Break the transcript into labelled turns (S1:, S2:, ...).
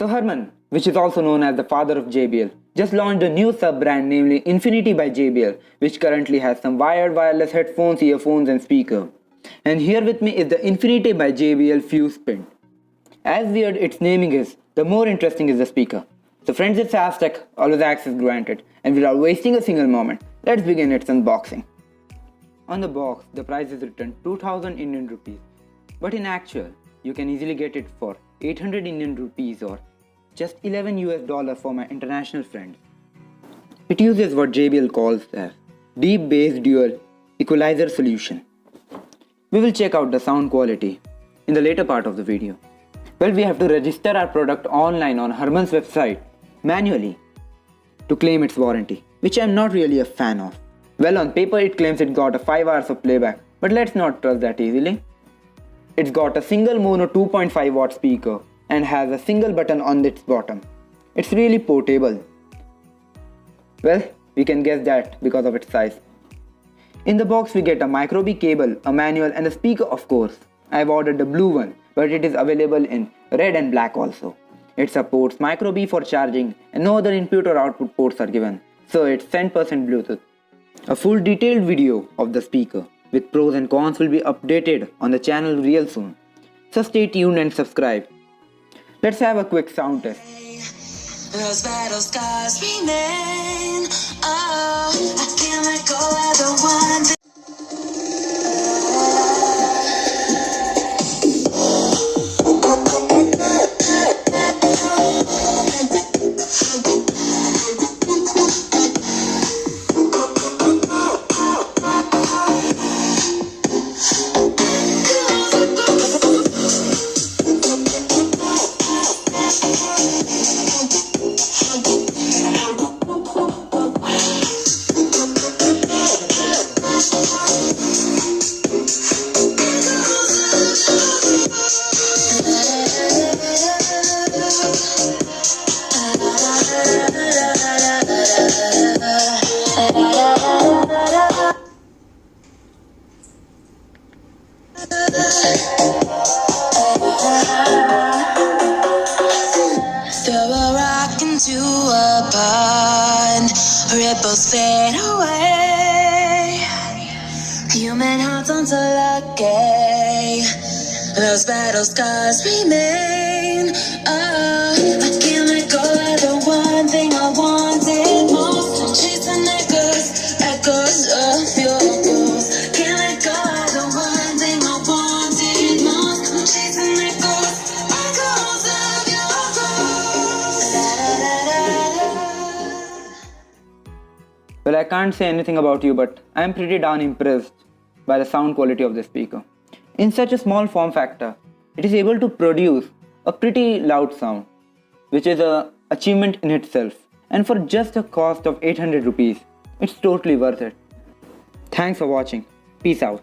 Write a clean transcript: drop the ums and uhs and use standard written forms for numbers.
S1: So Harman, which is also known as the father of JBL, just launched a new sub-brand namely Infinity by JBL, which currently has some wired wireless headphones, earphones and speaker. And here with me is the Infinity by JBL FUZE PINT. As weird its naming is, the more interesting is the speaker. So friends, it's Hastech, always access granted, and without wasting a single moment, let's begin its unboxing. On the box, the price is written 2000 Indian rupees, but in actual, you can easily get it for 800 Indian rupees or just $11 for my international friends. It uses what JBL calls as deep bass dual equalizer solution. We will check out the sound quality in the later part of the video. Well, we have to register our product online on Harman's website manually to claim its warranty, which I am not really a fan of. Well, on paper it claims it got a 5 hours of playback, but let's not trust that easily. It's got a single mono 2.5 watt speaker and has a single button on its bottom. It's really portable. Well, we can guess that because of its size. In the box we get a micro B cable, a manual and a speaker of course. I've ordered the blue one, but it is available in red and black also. It supports micro B for charging and no other input or output ports are given, so it's 10% Bluetooth. A full detailed video of the speaker with pros and cons will be updated on the channel real soon. So stay tuned and subscribe. Let's have a quick sound test.
S2: Those battle scars remain. Oh, I can't let go of the one thing. Throw a rock into a pond, ripples fade away. Human hearts aren't so lucky. Those battle scars remain. Oh, I can't let go of the one thing I wanted most. I'm chasing echoes of your ghost. Can't let go of the one thing I wanted most. I'm chasing echoes of your ghost.
S1: Well, I can't say anything about you, but I am pretty darn impressed by the sound quality of the speaker. In such a small form factor, it is able to produce a pretty loud sound, which is an achievement in itself. And for just a cost of 800 rupees, it's totally worth it. Thanks for watching. Peace out.